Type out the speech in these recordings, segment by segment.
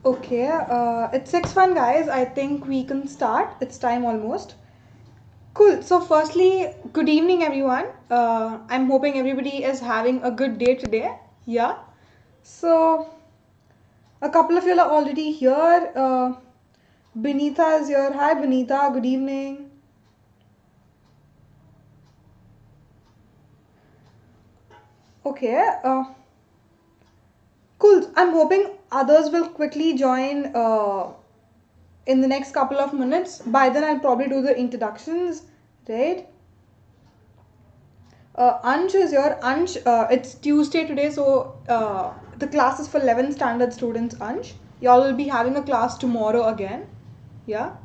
Okay, it's 6 fun guys. I think we can start. It's time almost. Cool. So, firstly, good evening, everyone. I'm hoping everybody is having a good day today. Yeah. So, a couple of you are already here. Benita is here. Hi, Benita. Good evening. Okay. Cool. I'm hoping others will quickly join in the next couple of minutes. By then, I'll probably do the introductions, right? Ansh is here. Ansh, it's Tuesday today, so the class is for 11th standard students. Ansh, y'all will be having a class tomorrow again. Yeah.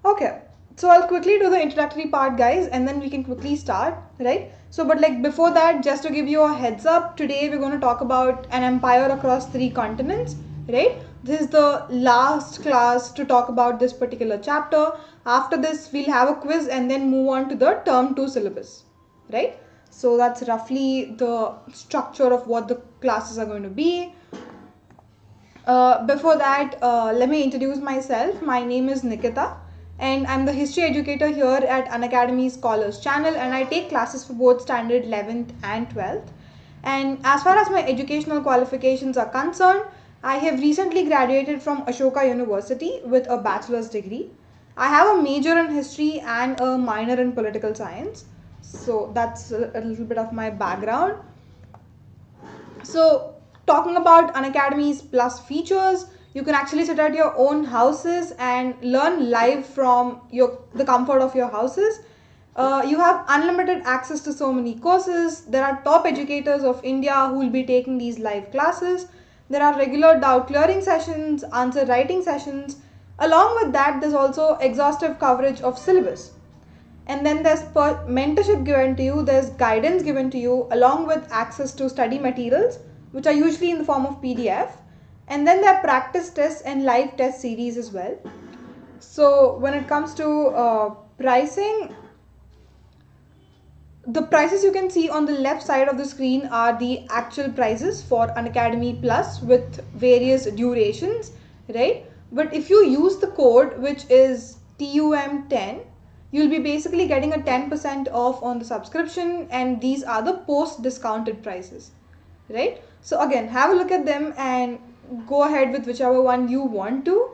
Okay. So I'll quickly do the introductory part, guys, and then we can quickly start, right? So, but like before that, just to give you a heads up, today we're going to talk about an empire across 3 continents, right? This is the last class to talk about this particular chapter. After this, we'll have a quiz and then move on to the term 2 syllabus, right? So that's roughly the structure of what the classes are going to be. Before that, let me introduce myself. My name is Nikitha, and I'm the history educator here at Unacademy Scholars channel, and I take classes for both standard 11th and 12th. And as far as my educational qualifications are concerned, I have recently graduated from Ashoka University with a bachelor's degree. I have a major in history and a minor in political science. So that's a little bit of my background. So, talking about Unacademy's plus features, you can actually sit at your own houses and learn live from the comfort of your houses. You have unlimited access to so many courses. There are top educators of India who will be taking these live classes. There are regular doubt clearing sessions, answer writing sessions. Along with that, there's also exhaustive coverage of syllabus. And then there's mentorship given to you, there's guidance given to you, along with access to study materials, which are usually in the form of PDF. And then there are practice tests and live test series as well. So when it comes to pricing, the prices you can see on the left side of the screen are the actual prices for Unacademy Plus with various durations, right? But if you use the code, which is TUM10, you'll be basically getting a 10% off on the subscription, and these are the post discounted prices, right? So again, have a look at them and go ahead with whichever one you want to.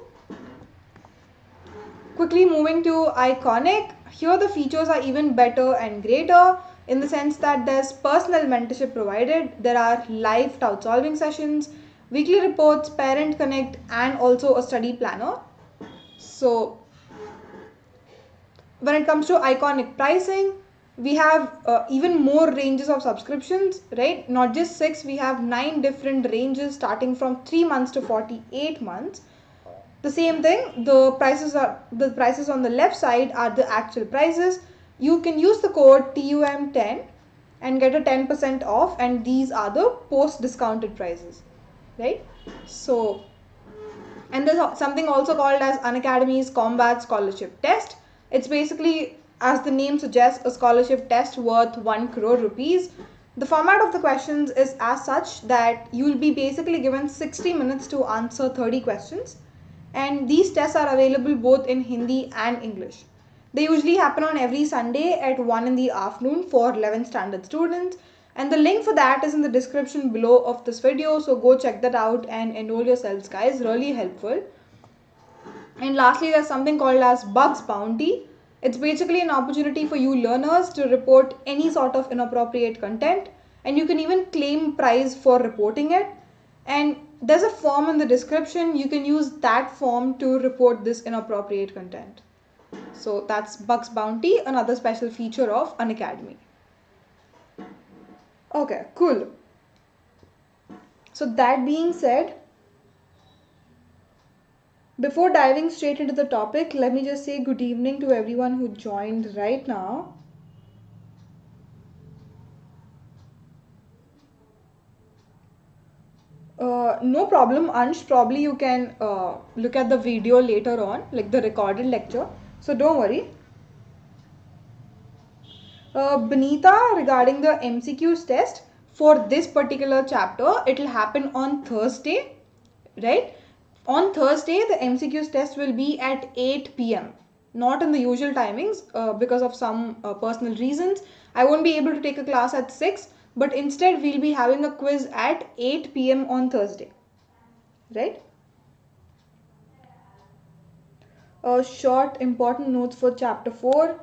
Quickly moving to Iconic, here the features are even better and greater in the sense that there's personal mentorship provided, there are live doubt solving sessions, weekly reports, parent connect, and also a study planner. So when it comes to Iconic pricing, we have even more ranges of subscriptions, right? Not just 6, we have 9 different ranges starting from 3 months to 48 months. The same thing, the prices on the left side are the actual prices. You can use the code TUM10 and get a 10% off, and these are the post discounted prices, right? So, and there's something also called as Unacademy's Combat Scholarship Test. It's basically, as the name suggests, a scholarship test worth 1 crore rupees. The format of the questions is as such that you will be basically given 60 minutes to answer 30 questions, and these tests are available both in Hindi and English. They usually happen on every Sunday at 1 in the afternoon for 11th standard students, and the link for that is in the description below of this video, so go check that out and enroll yourselves, guys. Really helpful. And lastly, there's something called as Bugs Bounty. It's basically an opportunity for you learners to report any sort of inappropriate content, and you can even claim prize for reporting it. And there's a form in the description. You can use that form to report this inappropriate content. So that's Bugs Bounty, another special feature of Unacademy. Okay, cool. So that being said, before diving straight into the topic, let me just say good evening to everyone who joined right now. No problem, Ansh. Probably you can look at the video later on, like the recorded lecture. So don't worry. Benita, regarding the MCQs test, for this particular chapter, it will happen on Thursday, right? On Thursday, the MCQs test will be at 8 p.m. Not in the usual timings because of some personal reasons. I won't be able to take a class at 6, but instead we'll be having a quiz at 8 p.m. on Thursday, right? Short important notes for chapter 4.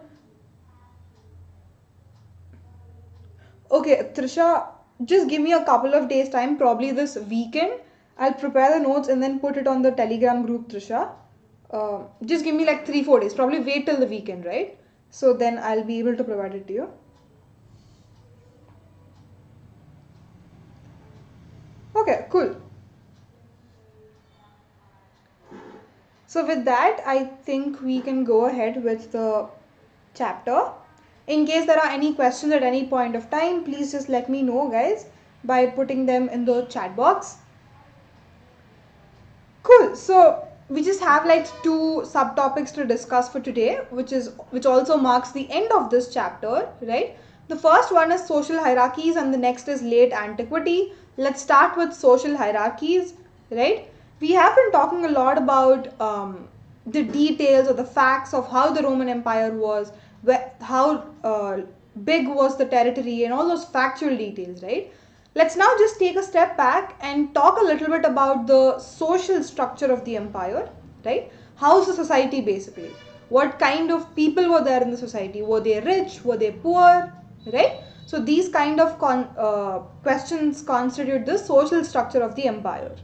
Okay, Trisha, just give me a couple of days time, probably this weekend. I'll prepare the notes and then put it on the Telegram group, Trisha. Just give me like 3-4 days. Probably wait till the weekend, right? So then I'll be able to provide it to you. Okay, cool. So with that, I think we can go ahead with the chapter. In case there are any questions at any point of time, please just let me know, guys, by putting them in the chat box. Cool. So we just have like 2 subtopics to discuss for today, which also marks the end of this chapter, right? The first one is social hierarchies and the next is late antiquity. Let's start with social hierarchies, right? We have been talking a lot about the details or the facts of how the Roman Empire was, how big was the territory, and all those factual details, right? Let's now just take a step back and talk a little bit about the social structure of the empire, right? How's the society basically? What kind of people were there in the society? Were they rich? Were they poor? Right? So these kind of questions constitute the social structure of the empire.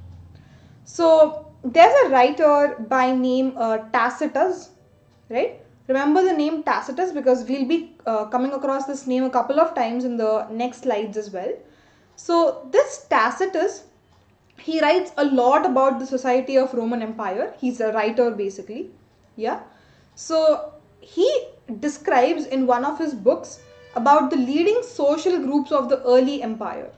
So there's a writer by name Tacitus, right? Remember the name Tacitus because we'll be coming across this name a couple of times in the next slides as well. So this Tacitus, he writes a lot about the society of Roman Empire. He's a writer basically. Yeah. So he describes in one of his books about the leading social groups of the early empire.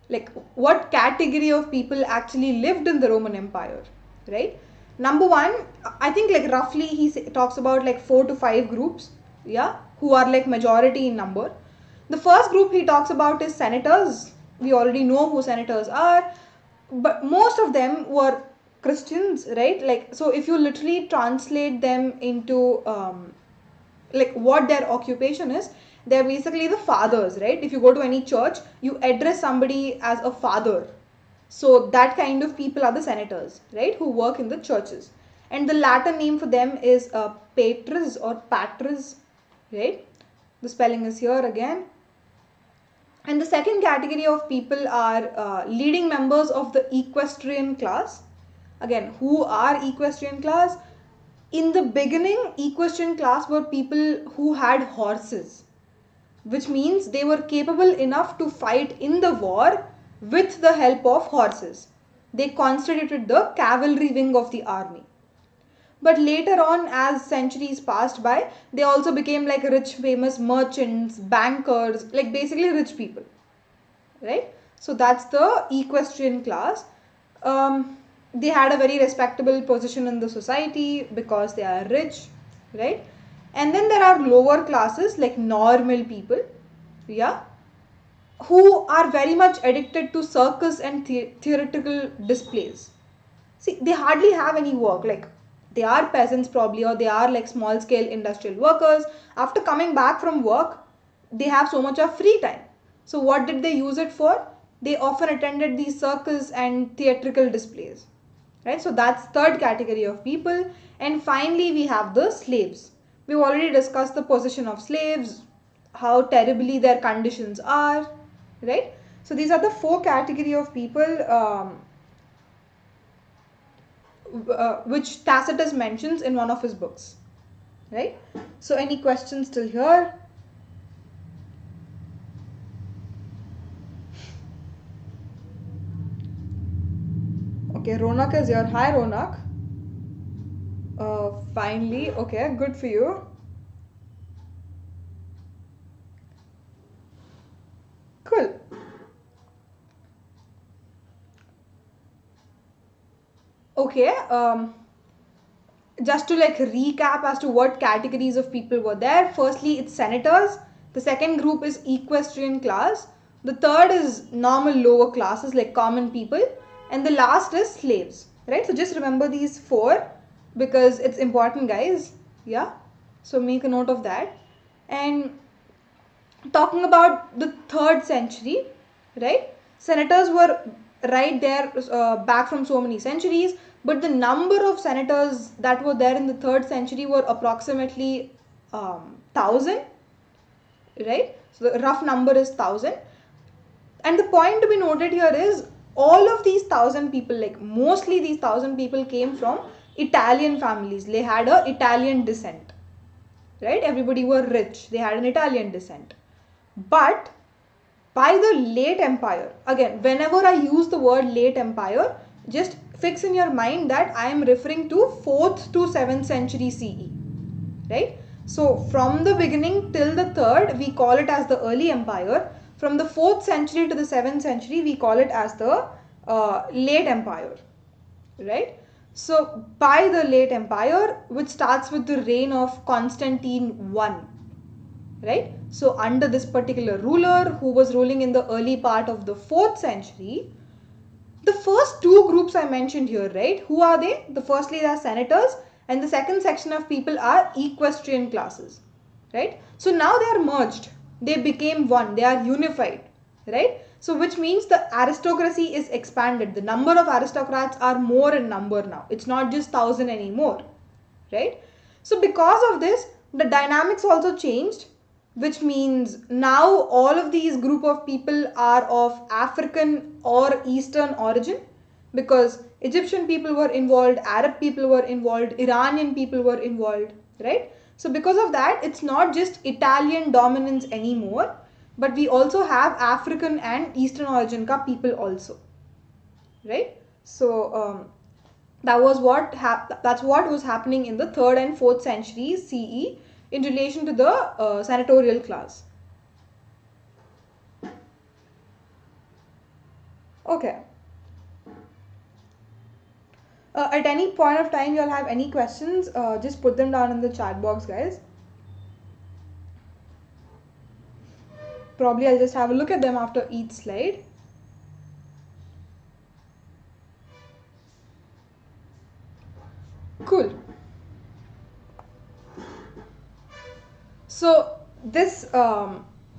Like what category of people actually lived in the Roman Empire, right? Number one, I think like roughly he talks about like 4 to 5 groups, yeah, who are like majority in number. The first group he talks about is senators. We already know who senators are, but most of them were Christians, right? Like, so if you literally translate them into like what their occupation is, they're basically the fathers, right? If you go to any church, you address somebody as a father. So that kind of people are the senators, right? Who work in the churches. And the Latin name for them is patris or patris, right? The spelling is here again. And the second category of people are leading members of the equestrian class. Again, who are equestrian class? In the beginning, equestrian class were people who had horses, which means they were capable enough to fight in the war with the help of horses. They constituted the cavalry wing of the army. But later on, as centuries passed by, they also became like rich, famous merchants, bankers, like basically rich people, right? So that's the equestrian class. They had a very respectable position in the society because they are rich, right? And then there are lower classes like normal people, yeah, who are very much addicted to circus and theatrical displays. See, they hardly have any work, like they are peasants probably, or they are like small scale industrial workers. After coming back from work, they have so much of free time. So what did they use it for? They often attended these circus and theatrical displays, right? So that's third category of people. And finally we have the slaves. We've already discussed the position of slaves, how terribly their conditions are, right? So these are the 4 category of people which Tacitus mentions in one of his books, right? So any questions till here? Okay, Ronak is here. Hi Ronak. Finally, okay, good for you. Cool. Okay, just to like recap as to what categories of people were there. Firstly, it's senators. The second group is equestrian class. The third is normal lower classes like common people, and the last is slaves, right? So just remember these four because it's important, guys. Yeah, so make a note of that. And talking about the 3rd century, right? Senators were right there back from so many centuries, but the number of senators that were there in the 3rd century were approximately 1000, right? So the rough number is 1000. And the point to be noted here is all of these 1000 people, like mostly these 1000 people came from Italian families. They had a Italian descent, right? Everybody were rich. They had an Italian descent. But by the late empire, again, whenever I use the word late empire, just fix in your mind that I am referring to 4th to 7th century CE, right? So from the beginning till the 3rd, we call it as the early empire. From the 4th century to the 7th century, we call it as the late empire, right? So by the late empire, which starts with the reign of Constantine I, right? So under this particular ruler who was ruling in the early part of the 4th century, the first two groups I mentioned here, right? Who are they? The firstly they are senators, and the second section of people are equestrian classes, right? So now they are merged. They became one. They are unified, right? So which means the aristocracy is expanded. The number of aristocrats are more in number now. It's not just 1000 anymore, right? So because of this, the dynamics also changed, which means now all of these group of people are of African or Eastern origin, because Egyptian people were involved, Arab people were involved, Iranian people were involved, right? So because of that, it's not just Italian dominance anymore, but we also have African and Eastern origin ka people also, right? So that's what was happening in the 3rd and 4th century CE in relation to the senatorial class. Okay. At any point of time, you'll have any questions, just put them down in the chat box, guys. Probably I'll just have a look at them after each slide. Cool. So this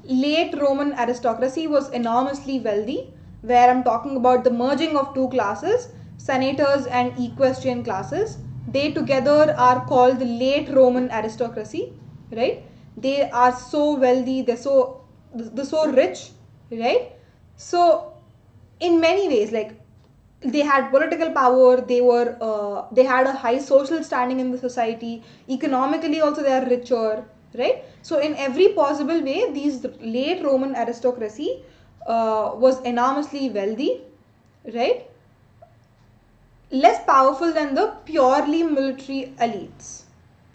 late Roman aristocracy was enormously wealthy, where I'm talking about the merging of two classes, senators and equestrian classes. They together are called the late Roman aristocracy, right? They are so wealthy, they're so rich, right? So in many ways, like they had political power, they had a high social standing in the society, economically also they are richer, right? So in every possible way, these late Roman aristocracy was enormously wealthy, right? Less powerful than the purely military elites.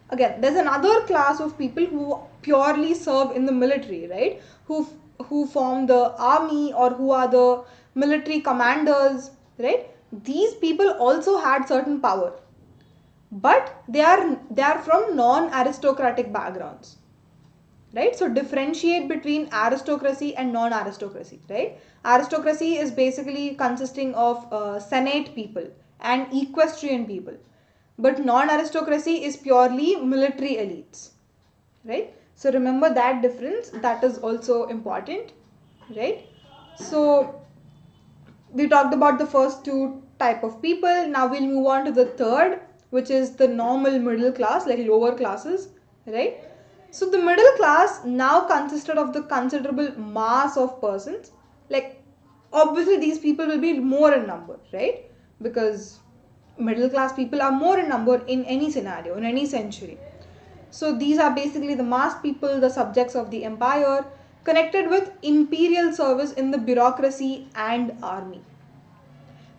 Again, there's another class of people who purely serve in the military, right? Who form the army, or who are the military commanders, right? These people also had certain power, but they are from non-aristocratic backgrounds, right? So differentiate between aristocracy and non-aristocracy, right? Aristocracy is basically consisting of senate people and equestrian people, but non-aristocracy is purely military elites, right? So remember that difference, that is also important, right? So we talked about the first two type of people. Now we'll move on to the third, which is the normal middle class, like lower classes, right? So the middle class now consisted of the considerable mass of persons. Like obviously these people will be more in number, right? Because middle class people are more in number in any scenario, in any century. So these are basically the mass people, the subjects of the empire, connected with imperial service in the bureaucracy and army.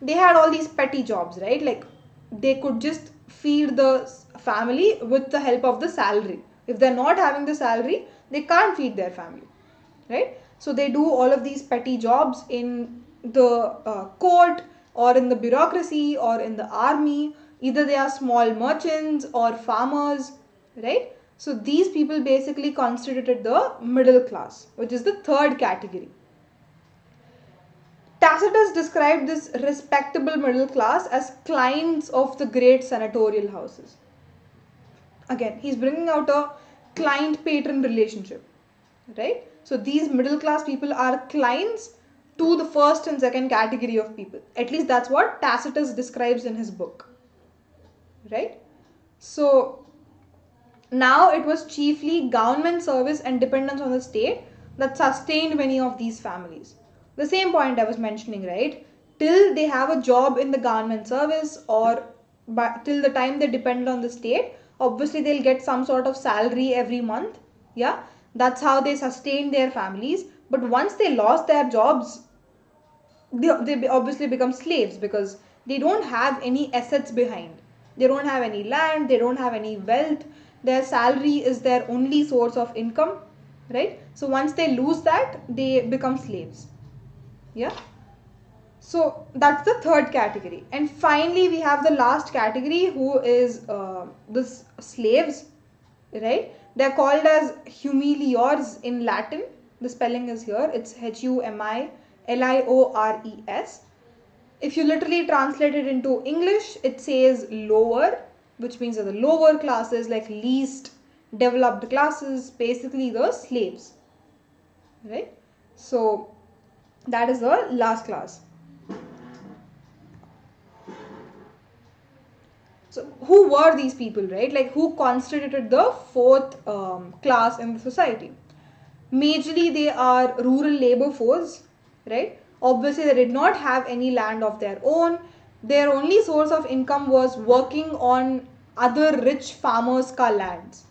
They had all these petty jobs, right? Like they could just feed the family with the help of the salary. If they're not having the salary, they can't feed their family, right? So they do all of these petty jobs in the court, or in the bureaucracy, or in the army. Either they are small merchants or farmers, right? So these people basically constituted the middle class, which is the third category. Tacitus described this respectable middle class as clients of the great senatorial houses. Again, he's bringing out a client-patron relationship, right? So these middle class people are clients to the first and second category of people. At least that's what Tacitus describes in his book, right? So now it was chiefly government service and dependence on the state that sustained many of these families. The same point I was mentioning, right? Till they have a job in the government service, or till the time they depend on the state, obviously they'll get some sort of salary every month. Yeah, that's how they sustain their families. But once they lost their jobs, they obviously become slaves because they don't have any assets behind. They don't have any land, they don't have any wealth. Their salary is their only source of income, right? So once they lose that, they become slaves. Yeah. So that's the third category. And finally, we have the last category, who is the slaves, right? They're called as humiliores in Latin. The spelling is here. It's Humiliores. If you literally translate it into English, it says lower, which means that the lower classes, like least developed classes, basically the slaves, right? So that is the last class. So who were these people, right? Like, who constituted the fourth class in the society? Majorly they are rural labor force, right? Obviously they did not have any land of their own. Their only source of income was working on other rich farmers' lands,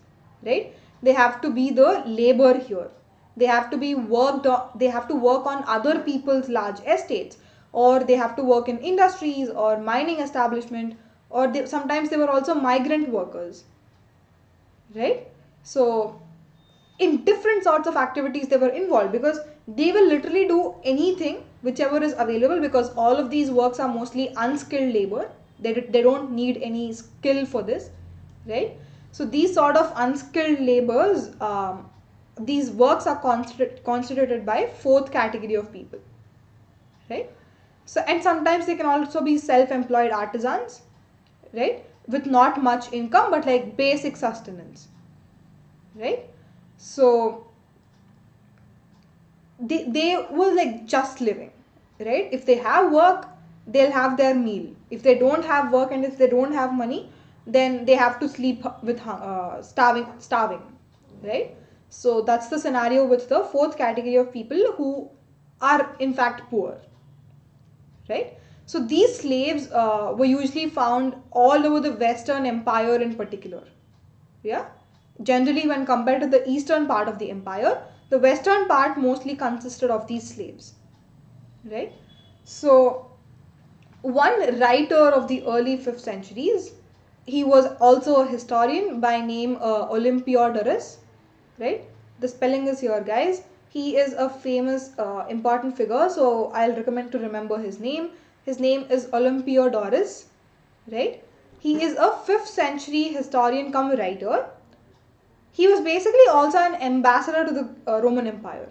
right? They have to be the labor here. They have to be worked on, they have to work on other people's large estates, or they have to work in industries or mining establishment, or sometimes they were also migrant workers, right? So in different sorts of activities they were involved, because they will literally do anything whichever is available, because all of these works are mostly unskilled labor. They don't need any skill for this, right? So these sort of unskilled labors, these works are constituted by fourth category of people, right? So, and sometimes they can also be self-employed artisans, right, with not much income but like basic sustenance, right? So they will like just living, right? If they have work, they'll have their meal. If they don't have work and if they don't have money, then they have to sleep with starving, right? So that's the scenario with the fourth category of people who are in fact poor, right? So these slaves were usually found all over the Western Empire in particular. Yeah. Generally, when compared to the eastern part of the empire, the western part mostly consisted of these slaves, right? So one writer of the early 5th centuries, he was also a historian by name Olympiodorus, right? The spelling is here, guys. He is a famous important figure, so I'll recommend to remember his name. His name is Olympiodorus, right? He is a 5th century historian come writer. He was basically also an ambassador to the Roman Empire.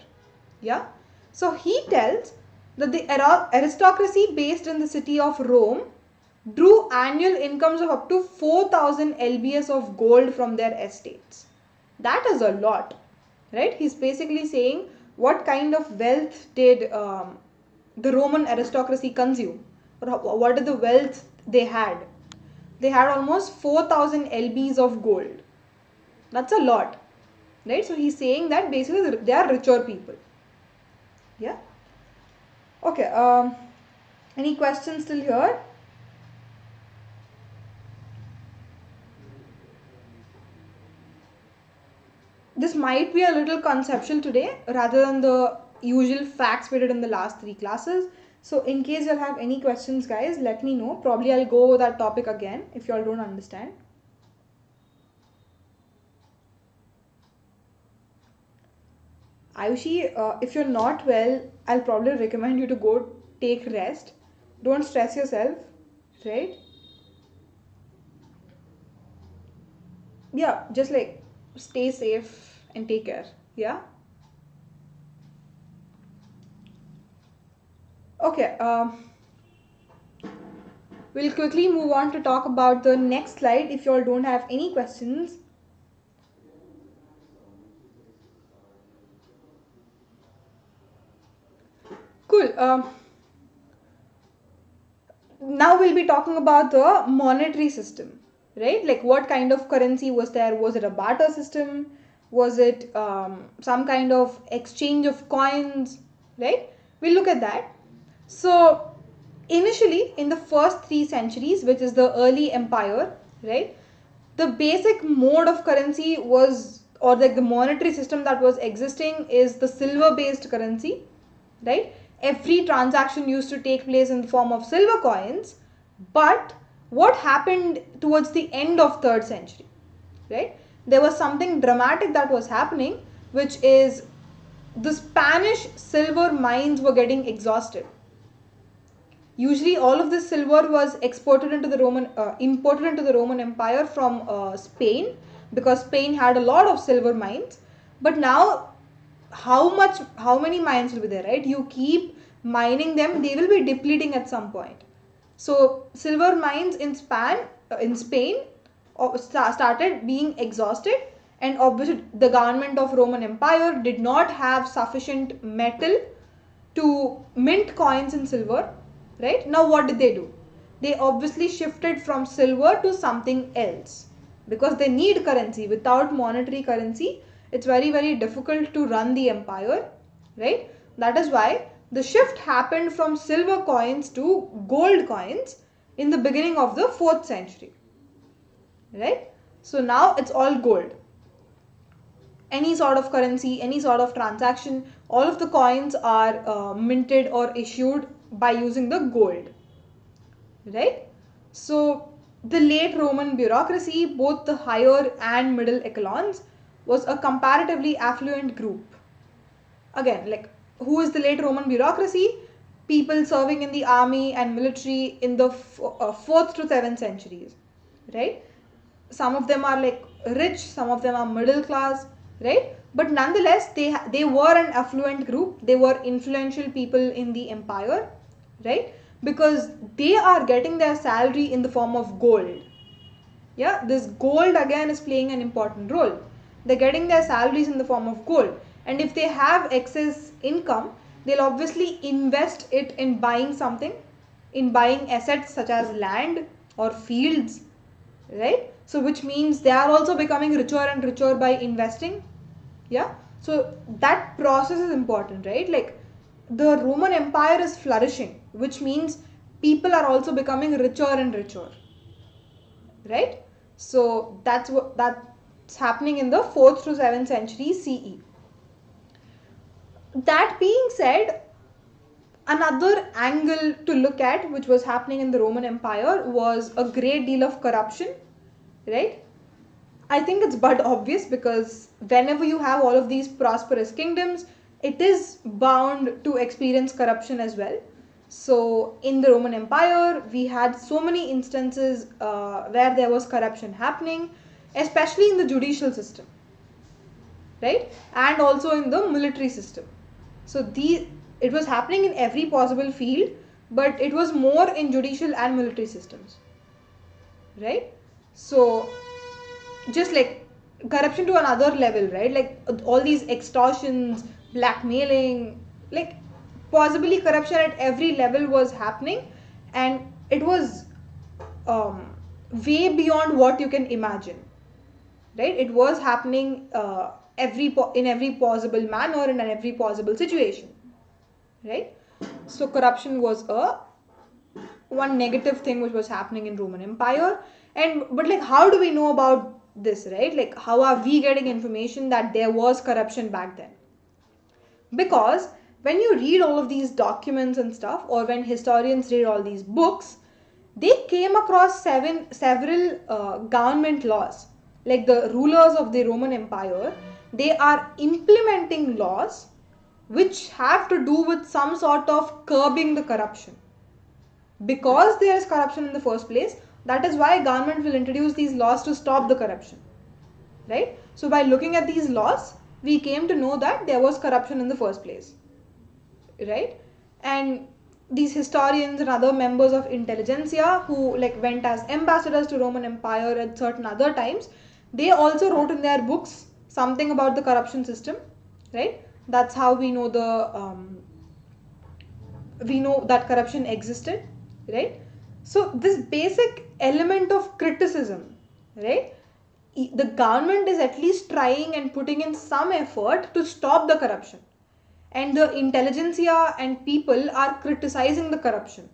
Yeah. So he tells that the aristocracy based in the city of Rome drew annual incomes of up to 4,000 lbs of gold from their estates. That is a lot, right? He's basically saying what kind of wealth did the Roman aristocracy consume, or what is the wealth they had. They had almost 4,000 lbs of gold. That's a lot, right? So he's saying that basically they are richer people. Yeah. Okay. Any questions still here? This might be a little conceptual today rather than the usual facts we did in the last 3 classes. So in case you'll have any questions, guys, let me know. Probably I'll go over that topic again if y'all don't understand. Ayushi, if you're not well, I'll probably recommend you to go take rest. Don't stress yourself, right? Yeah, just like stay safe and take care. Yeah. Okay, we'll quickly move on to talk about the next slide if you all don't have any questions. Cool. Now we'll be talking about the monetary system, right? Like what kind of currency was there? Was it a barter system? Was it some kind of exchange of coins, right? We'll look at that. So initially in the first 3 centuries, which is the early empire, right, the basic mode of currency was, or like the monetary system that was existing, is the silver based currency, right? Every transaction used to take place in the form of silver coins. But what happened towards the end of 3rd century, right, there was something dramatic that was happening, which is the Spanish silver mines were getting exhausted. Usually all of this silver was exported into the imported into the Roman Empire from Spain, because Spain had a lot of silver mines. But now how many mines will be there, right? You keep mining them, they will be depleting at some point. So silver mines in Spain started being exhausted, and obviously the government of Roman Empire did not have sufficient metal to mint coins in silver, right? Now what did they do? They obviously shifted from silver to something else, because they need currency. Without monetary currency, it's very difficult to run the empire, right? That is why the shift happened from silver coins to gold coins in the beginning of the 4th century, right? So now it's all gold. Any sort of currency, any sort of transaction, all of the coins are minted or issued by using the gold, right? So the late Roman bureaucracy, both the higher and middle echelons, was a comparatively affluent group. Again, like, who is the late Roman bureaucracy? People serving in the army and military in the 4th to 7th centuries, right? Some of them are like rich, some of them are middle class, right? But nonetheless, they were an affluent group. They were influential people in the empire, right? Because they are getting their salary in the form of gold. Yeah, this gold again is playing an important role. They're getting their salaries in the form of gold, and if they have excess income, they'll obviously invest it in buying something, in buying assets such as land or fields, right? So which means they are also becoming richer and richer by investing. Yeah, so that process is important, right? Like, the Roman Empire is flourishing, which means people are also becoming richer and richer, right? So that's happening in the 4th to 7th century CE. That being said, another angle to look at which was happening in the Roman Empire was a great deal of corruption, right? I think it's but obvious, because whenever you have all of these prosperous kingdoms, it is bound to experience corruption as well. So in the Roman Empire, we had so many instances where there was corruption happening, especially in the judicial system, right? And also in the military system. So it was happening in every possible field, but it was more in judicial and military systems, right? So just like corruption to another level, right? Like all these extortions, blackmailing, like possibly corruption at every level was happening, and it was way beyond what you can imagine, right? It was happening in every possible manner and in every possible situation, right? So corruption was a one negative thing which was happening in Roman Empire. And but like, how do we know about this, right? Like, how are we getting information that there was corruption back then? Because when you read all of these documents and stuff, or when historians read all these books, they came across several government laws. Like, the rulers of the Roman Empire, they are implementing laws which have to do with some sort of curbing the corruption. Because there is corruption in the first place, that is why government will introduce these laws to stop the corruption, right? So by looking at these laws, we came to know that there was corruption in the first place, right? And these historians and other members of intelligentsia who like went as ambassadors to Roman Empire at certain other times, they also wrote in their books something about the corruption system, right? That's how we know that corruption existed, right? So this basic element of criticism, right? The government is at least trying and putting in some effort to stop the corruption, and the intelligentsia and people are criticizing the corruption,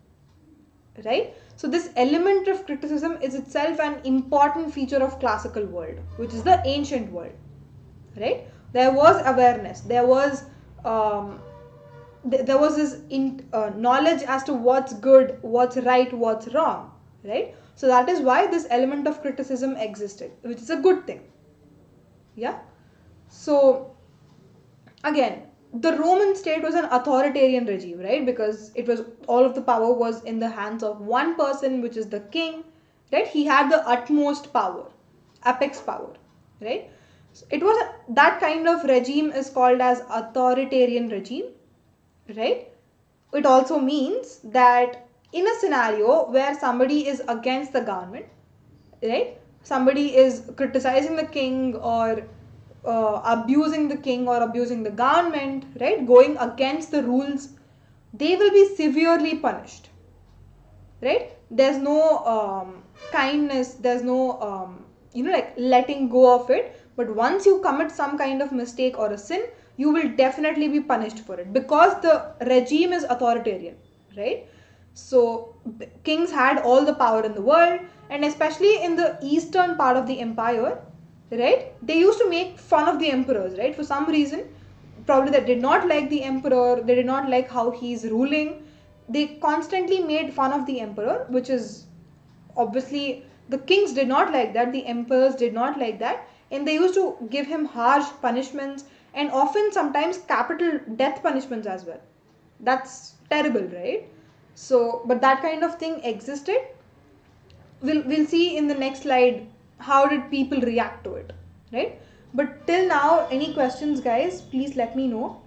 right? So this element of criticism is itself an important feature of classical world, which is the ancient world, right? There was awareness, there was this knowledge as to what's good, what's right, what's wrong, right? So that is why this element of criticism existed, which is a good thing. Yeah. So again, the Roman state was an authoritarian regime, right? Because it was, all of the power was in the hands of one person, which is the king, right? He had the utmost power, apex power, right? So it was that kind of regime is called as authoritarian regime, right? It also means that in a scenario where somebody is against the government, right? Somebody is criticizing the king or abusing the king or abusing the government, right? Going against the rules, they will be severely punished, right? There's no kindness, there's no like letting go of it. But once you commit some kind of mistake or a sin, you will definitely be punished for it, because the regime is authoritarian, right? So kings had all the power in the world, and especially in the eastern part of the empire, right? They used to make fun of the emperors, right? For some reason, probably they did not like the emperor, they did not like how he's ruling. They constantly made fun of the emperor, which is obviously, the kings did not like that, the emperors did not like that, and they used to give him harsh punishments, and often sometimes capital death punishments as well. That's terrible, right? So but that kind of thing existed. We'll see in the next slide how did people react to it, right? But till now, any questions, guys? Please let me know.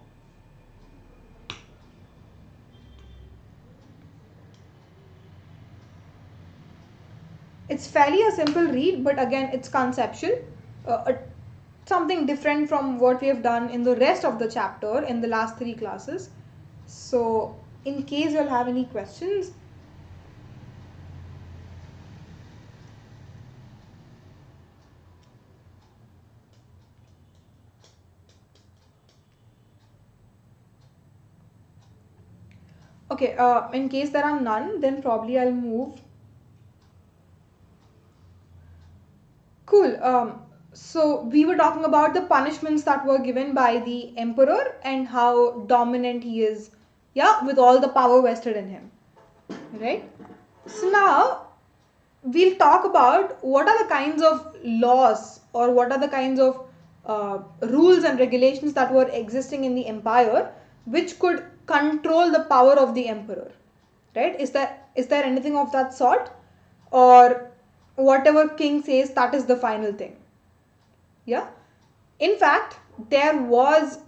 It's fairly a simple read, but again, it's conceptual. Something different from what we have done in the rest of the chapter in the last 3 classes. So in case you'll have any questions. Okay, in case there are none, then probably I'll move. Cool. So we were talking about the punishments that were given by the emperor and how dominant he is, yeah, with all the power vested in him, right? So now we'll talk about what are the kinds of laws or what are the kinds of rules and regulations that were existing in the empire which could control the power of the emperor, right? Is there anything of that sort, or whatever king says, that is the final thing? Yeah. In fact, there was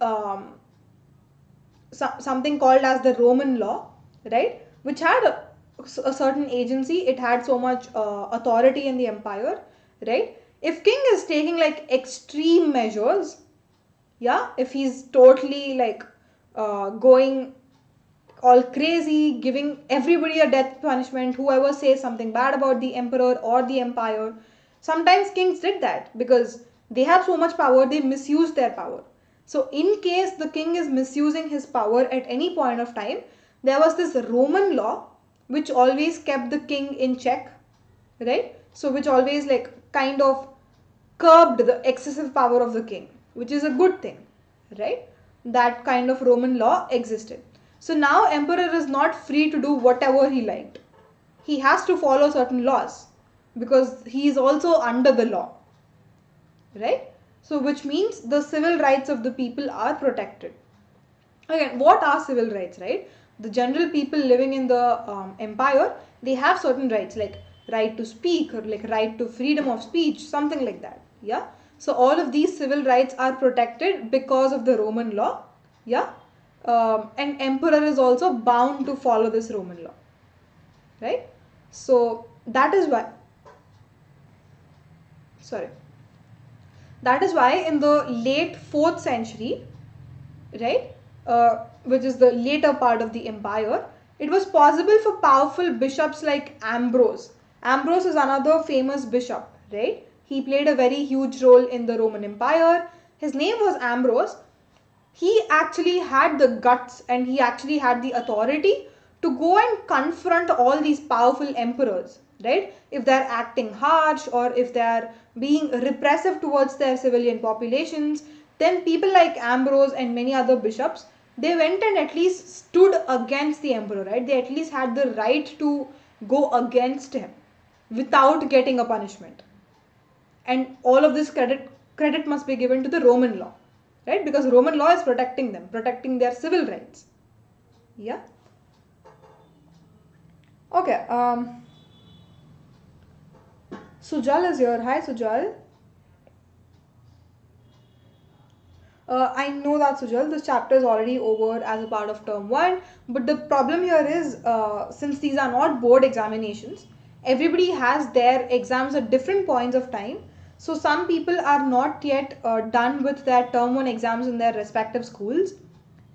something called as the Roman law, right? Which had a certain agency. It had so much authority in the empire, right? If king is taking like extreme measures, yeah, if he's totally like going all crazy, giving everybody a death punishment, whoever says something bad about the emperor or the empire. Sometimes kings did that because they have so much power, they misuse their power. So in case the king is misusing his power at any point of time, there was this Roman law which always kept the king in check, right? So which always like kind of curbed the excessive power of the king, which is a good thing, right? That kind of Roman law existed. So now emperor is not free to do whatever he liked. He has to follow certain laws because he is also under the law, right? So which means the civil rights of the people are protected. Again, what are civil rights, right? The general people living in the empire, they have certain rights like right to speak or like right to freedom of speech, something like that. Yeah. So all of these civil rights are protected because of the Roman law. Yeah. an emperor is also bound to follow this Roman law, right? So that is why, in the late 4th century, right, which is the later part of the empire, it was possible for powerful bishops like Ambrose. Ambrose is another famous bishop, right? He played a very huge role in the Roman Empire. His name was Ambrose. He actually had the guts and he actually had the authority to go and confront all these powerful emperors, right? If they're acting harsh or if they're being repressive towards their civilian populations, then people like Ambrose and many other bishops, they went and at least stood against the emperor, right? They at least had the right to go against him without getting a punishment. And all of this credit must be given to the Roman law, right? Because Roman law is protecting them, protecting their civil rights. Yeah. Okay. Sujal is here. Hi, Sujal. I know that, Sujal, this chapter is already over as a part of term 1, but the problem here is since these are not board examinations, everybody has their exams at different points of time. So some people are not yet done with their term 1 exams in their respective schools,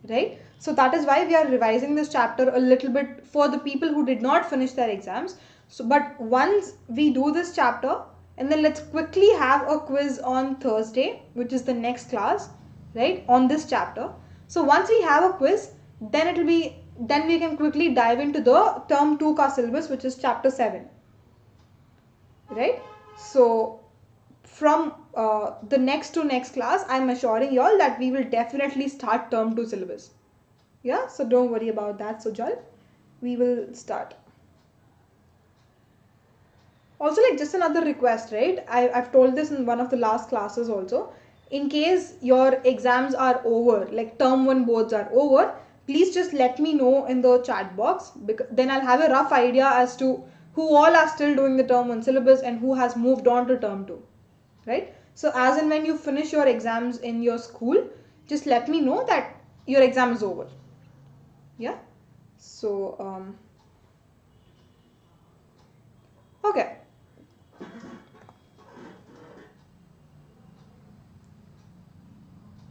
right? So that is why we are revising this chapter a little bit for the people who did not finish their exams. So, but once we do this chapter, and then let's quickly have a quiz on Thursday, which is the next class, right, on this chapter. So once we have a quiz, then we can quickly dive into the term 2 ka syllabus, which is chapter 7, right? So from the next to next class, I'm assuring you all that we will definitely start term 2 syllabus. Yeah, so don't worry about that, Sujal. We will start. Also, like, just another request, right? I've told this in one of the last classes also. In case your exams are over, like term 1 boards are over, please just let me know in the chat box, because then I'll have a rough idea as to who all are still doing the term 1 syllabus and who has moved on to term 2, right? So as and when you finish your exams in your school, just let me know that your exam is over. Yeah. So okay.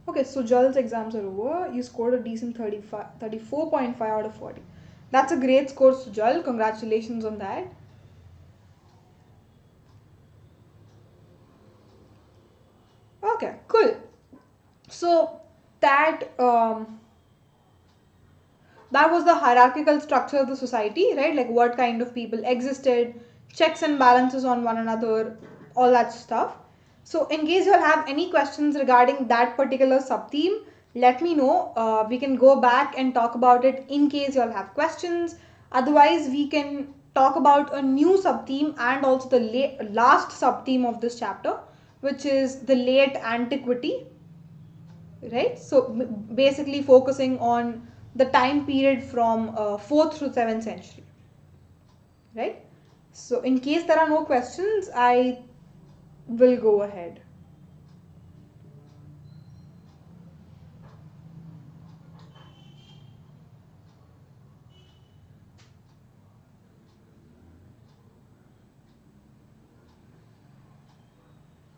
Okay, so Jal's exams are over. You scored a decent 34.5 out of 40. That's a great score, Sujal. Congratulations on that. Okay, cool. So that that was the hierarchical structure of the society, right? Like what kind of people existed, checks and balances on one another, all that stuff. So in case you have any questions regarding that particular sub-theme, let me know. We can go back and talk about it in case you all have questions. Otherwise, we can talk about a new sub-theme and also the last sub-theme of this chapter, which is the late antiquity, right? So basically focusing on the time period from 4th to 7th century, right? So in case there are no questions, I will go ahead.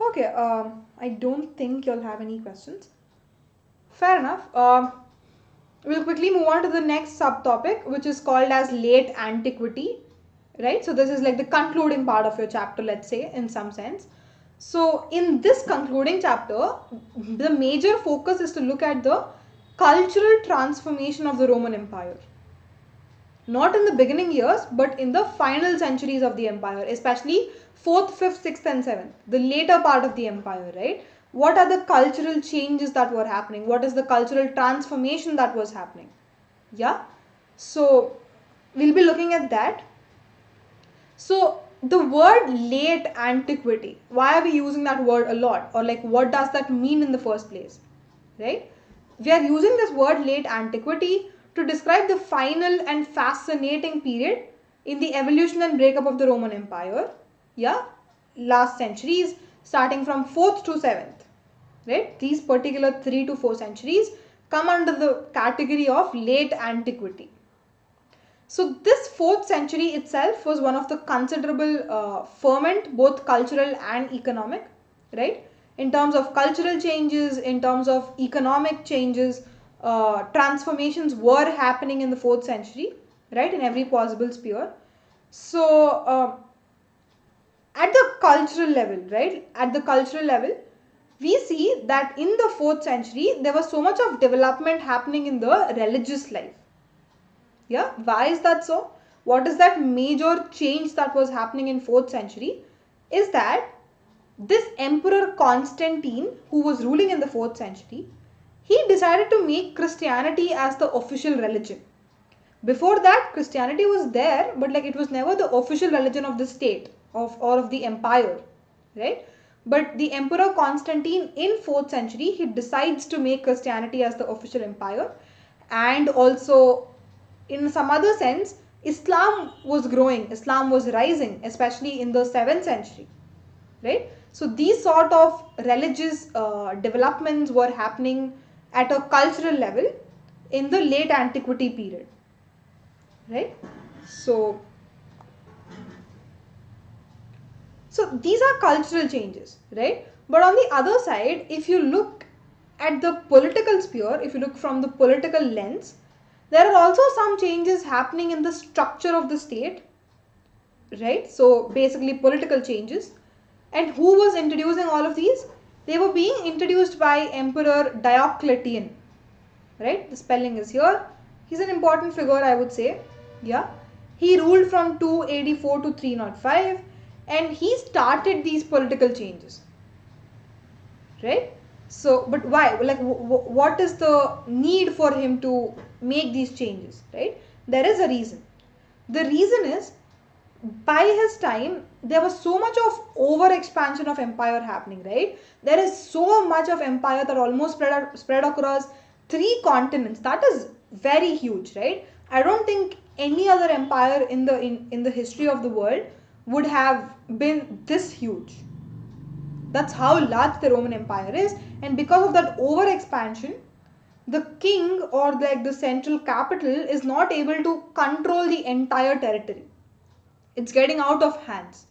Okay, I don't think you'll have any questions. Fair enough. We'll quickly move on to the next subtopic, which is called as late antiquity, right? So this is like the concluding part of your chapter, let's say, in some sense. So in this concluding chapter, the major focus is to look at the cultural transformation of the Roman Empire. Not in the beginning years, but in the final centuries of the empire, especially 4th, 5th, 6th and 7th, the later part of the empire, right? What are the cultural changes that were happening? What is the cultural transformation that was happening? Yeah. So we'll be looking at that. So the word late antiquity, why are we using that word a lot? Or like what does that mean in the first place? Right? We are using this word late antiquity to describe the final and fascinating period in the evolution and breakup of the Roman Empire. Yeah, last centuries, starting from 4th to 7th. Right? These particular 3 to 4 centuries, come under the category of late antiquity. So this 4th century itself was one of the considerable ferment, both cultural and economic, right? In terms of cultural changes, in terms of economic changes, transformations were happening in the 4th century, right? In every possible sphere. So at the cultural level, right? At the cultural level, we see that in the 4th century, there was so much of development happening in the religious life. Yeah, why is that so? What is that major change that was happening in 4th century? Is that this Emperor Constantine, who was ruling in the 4th century, he decided to make Christianity as the official religion. Before that, Christianity was there, but like it was never the official religion of the state or of the empire, right? But the Emperor Constantine in 4th century, he decides to make Christianity as the official empire, and also in some other sense, Islam was growing, Islam was rising, especially in the 7th century, right? So these sort of religious developments were happening at a cultural level in the late antiquity period, right? So these are cultural changes, right? But on the other side, if you look at the political sphere, if you look from the political lens, there are also some changes happening in the structure of the state, right? So basically political changes. And who was introducing all of these? They were being introduced by Emperor Diocletian, right? The spelling is here. He's an important figure, I would say. Yeah. He ruled from 284 to 305, and he started these political changes, right? So, but why? Like, what is the need for him to make these changes, right? There is a reason. The reason is, by his time, there was so much of over expansion of empire happening, right? There is so much of empire that almost spread across 3 continents. That is very huge, right? I don't think any other empire in the history of the world would have been this huge. That's how large the Roman Empire is, and because of that over expansion, the king or like the central capital is not able to control the entire territory. It's getting out of hands.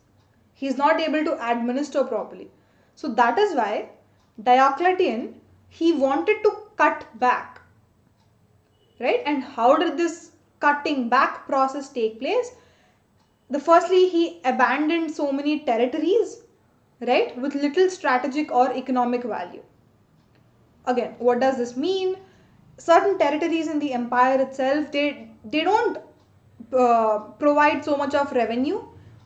He's not able to administer properly. So that is why Diocletian, he wanted to cut back, right? And how did this cutting back process take place? Firstly, he abandoned so many territories, right, with little strategic or economic value. Again, what does this mean? Certain territories in the empire itself, they don't provide so much of revenue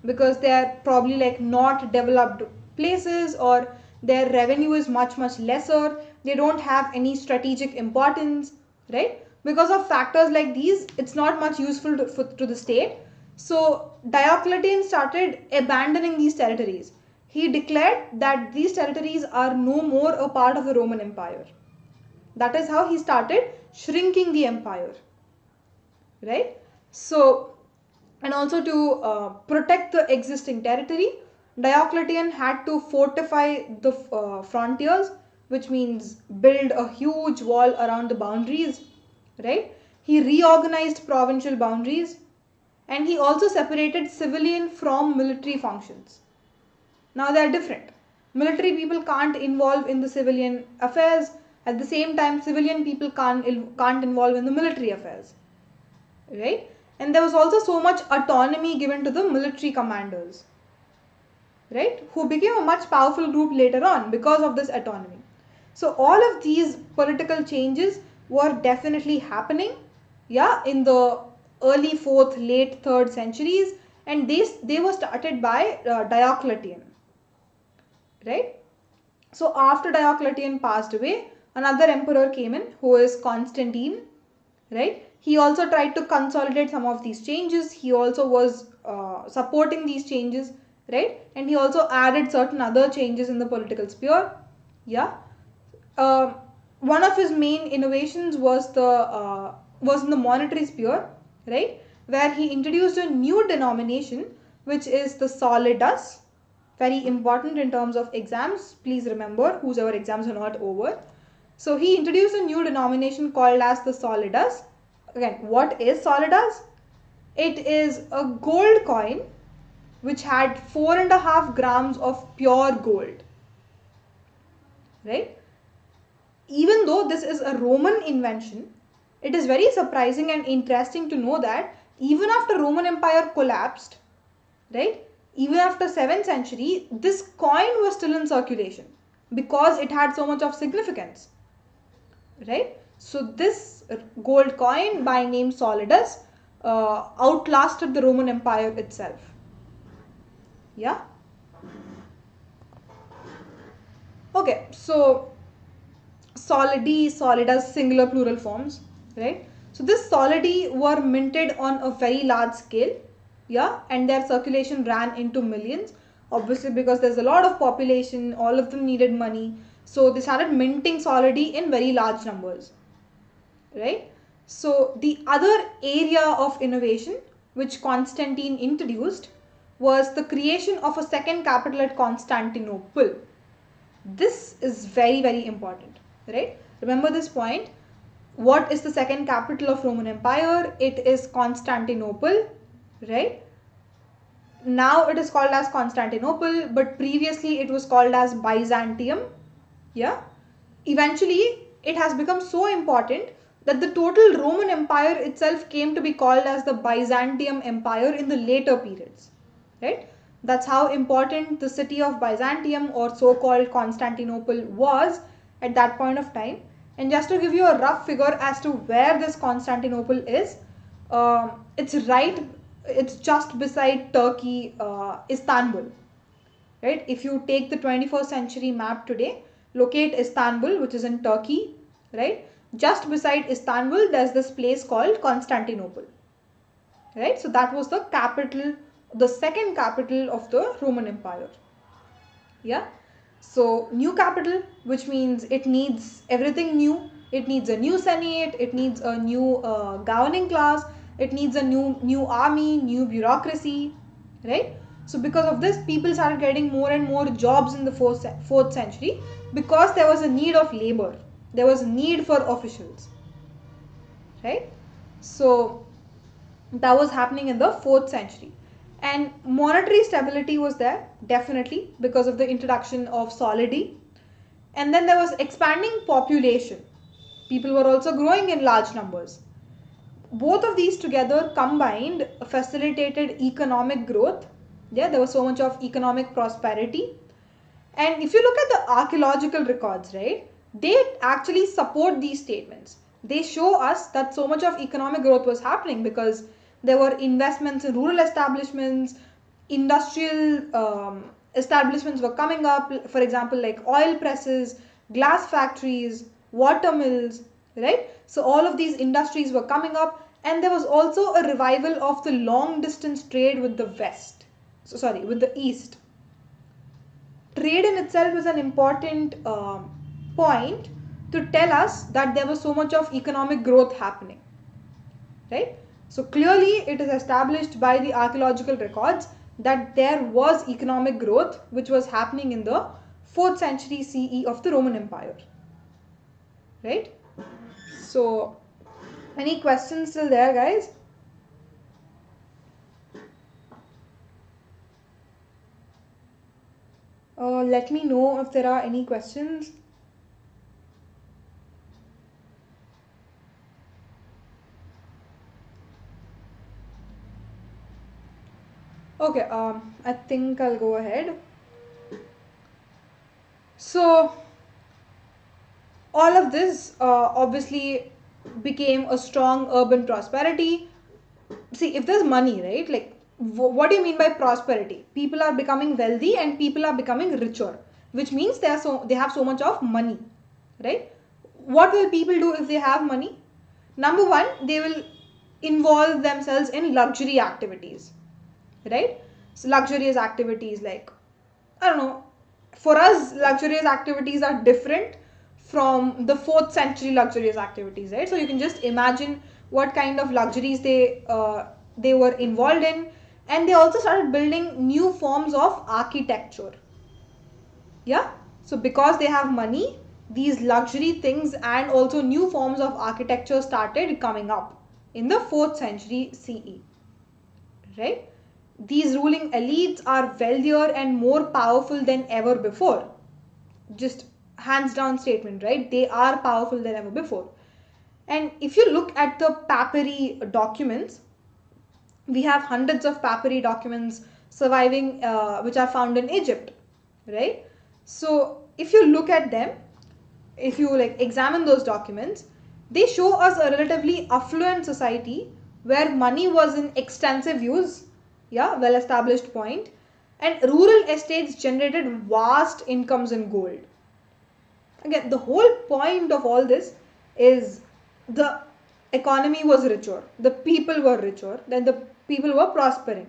because they are probably like not developed places, or their revenue is much lesser. They don't have any strategic importance, right? Because of factors like these, it's not much useful to the state. So Diocletian started abandoning these territories. He declared that these territories are no more a part of the Roman Empire. That is how he started shrinking the empire, right? So, and also to protect the existing territory, Diocletian had to fortify the frontiers, which means build a huge wall around the boundaries, right? He reorganized provincial boundaries, and he also separated civilian from military functions. Now they are different. Military people can't involve in the civilian affairs. At the same time, civilian people can't involve in the military affairs, right? And there was also so much autonomy given to the military commanders, right, who became a much powerful group later on because of this autonomy. So all of these political changes were definitely happening, yeah, in the early 4th, late 3rd centuries, and they were started by Diocletian, right? So after Diocletian passed away, another emperor came in, who is Constantine, right? He also tried to consolidate some of these changes. He also was supporting these changes, right? And he also added certain other changes in the political sphere. Yeah. One of his main innovations was in the monetary sphere, right? Where he introduced a new denomination, which is the solidus. Very important in terms of exams. Please remember, whosoever exams are not over. So he introduced a new denomination called as the solidus. Again, what is solidus? It is a gold coin which had 4.5 grams of pure gold. Right? Even though this is a Roman invention, it is very surprising and interesting to know that even after Roman Empire collapsed, right, even after 7th century, this coin was still in circulation because it had so much of significance, right? So this gold coin by name Solidus outlasted the Roman Empire itself. Yeah. Okay, so solidi, solidus, singular plural forms, right? So this solidi were minted on a very large scale, yeah, and their circulation ran into millions. Obviously, because there's a lot of population, all of them needed money, so they started minting solidi in very large numbers, right? So the other area of innovation which Constantine introduced was the creation of a second capital at Constantinople. This is very, very important, right? Remember this point. What is the second capital of Roman Empire? It is Constantinople, right? Now it is called as Constantinople, but previously it was called as Byzantium. Yeah. Eventually, it has become so important that the total Roman Empire itself came to be called as the Byzantium Empire in the later periods, right? That's how important the city of Byzantium or so-called Constantinople was at that point of time. And just to give you a rough figure as to where this Constantinople is, it's just beside Turkey, Istanbul, right? If you take the 21st century map today, locate Istanbul, which is in Turkey, right? Just beside Istanbul, there's this place called Constantinople, right? So that was the capital, the second capital of the Roman Empire. Yeah. So new capital, which means it needs everything new. It needs a new senate. It needs a new governing class. It needs a new army, new bureaucracy, right? So because of this, people started getting more and more jobs in the fourth century because there was a need of labor. There was a need for officials, right? So that was happening in the 4th century. And monetary stability was there, definitely, because of the introduction of solidi. And then there was expanding population. People were also growing in large numbers. Both of these together combined facilitated economic growth. Yeah, there was so much of economic prosperity. And if you look at the archaeological records, right, they actually support these statements. They show us that so much of economic growth was happening because there were investments in rural establishments, industrial establishments were coming up, for example, like oil presses, glass factories, water mills, right? So all of these industries were coming up, and there was also a revival of the long distance trade with the with the east. Trade in itself is an important point to tell us that there was so much of economic growth happening, right? So clearly it is established by the archaeological records that there was economic growth which was happening in the 4th century CE of the Roman Empire, right? So any questions still there, guys? Let me know if there are any questions. Okay, I think I'll go ahead. So all of this obviously became a strong urban prosperity. See, if there's money, right, like what do you mean by prosperity? People are becoming wealthy and people are becoming richer, which means they have so much of money, right? What will people do if they have money? Number one, they will involve themselves in luxury activities, right? So luxurious activities like, I don't know, for us luxurious activities are different from the 4th century luxurious activities, right? So you can just imagine what kind of luxuries they were involved in. And they also started building new forms of architecture. Yeah. So because they have money, these luxury things and also new forms of architecture started coming up in the 4th century CE, right? These ruling elites are wealthier and more powerful than ever before. Just hands down statement, right? They are powerful than ever before. And if you look at the papyri documents, we have hundreds of papyri documents surviving, which are found in Egypt, right? So if you look at them, if you like examine those documents, they show us a relatively affluent society where money was in extensive use, yeah, well established point, and rural estates generated vast incomes in gold. Again, the whole point of all this is the economy was richer, the people were richer, then the people were prospering,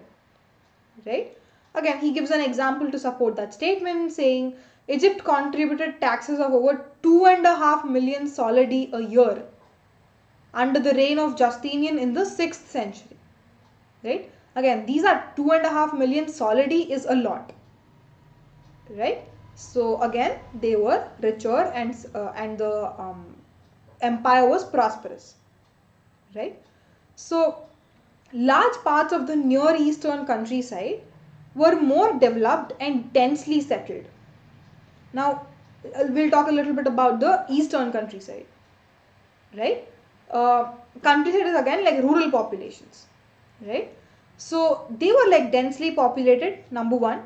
right? Again, he gives an example to support that statement, saying Egypt contributed taxes of over 2.5 million solidi a year under the reign of Justinian in the 6th century, right? Again, these are 2.5 million solidi is a lot, right? So again, they were richer and the empire was prosperous, right? So large parts of the Near Eastern countryside were more developed and densely settled. Now we'll talk a little bit about the Eastern countryside, right? Countryside is again like rural populations, right? So they were like densely populated, number one,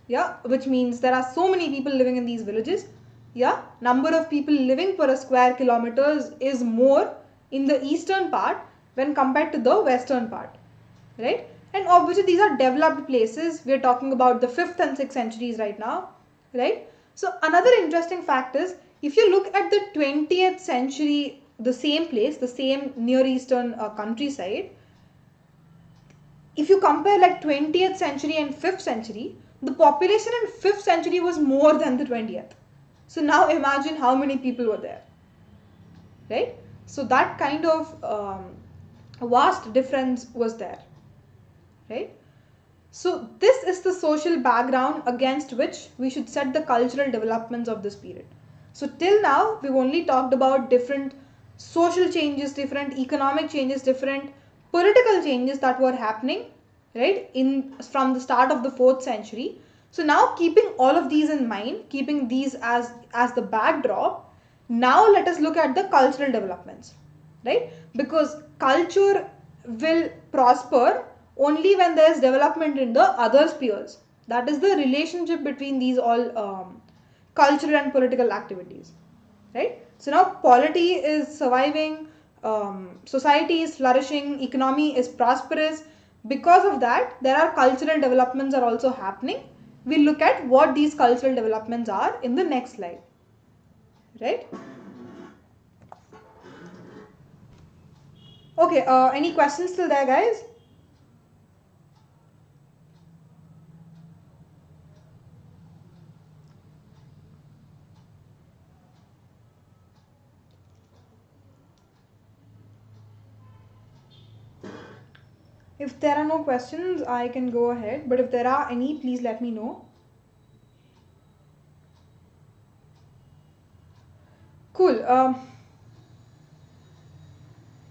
yeah, which means there are so many people living in these villages, yeah. Number of people living per a square kilometers is more in the eastern part when compared to the western part, right? And obviously these are developed places. We are talking about the 5th and 6th centuries right now, right? So another interesting fact is, if you look at the 20th century, the same place, the same Near Eastern countryside, if you compare like 20th century and 5th century, the population in 5th century was more than the 20th. So now imagine how many people were there, right? So that kind of vast difference was there, right? So this is the social background against which we should set the cultural developments of this period. So till now, we've only talked about different social changes, different economic changes, different political changes that were happening, right, in from the start of the 4th century. So now, keeping all of these in mind, keeping these as the backdrop, now let us look at the cultural developments, right? Because culture will prosper only when there is development in the other spheres. That is the relationship between these all cultural and political activities, right? So now polity is surviving, society is flourishing, economy is prosperous. Because of that, there are cultural developments are also happening. We'll look at what these cultural developments are in the next slide, right? Okay, any questions till there, guys? If there are no questions, I can go ahead. But if there are any, please let me know. Cool.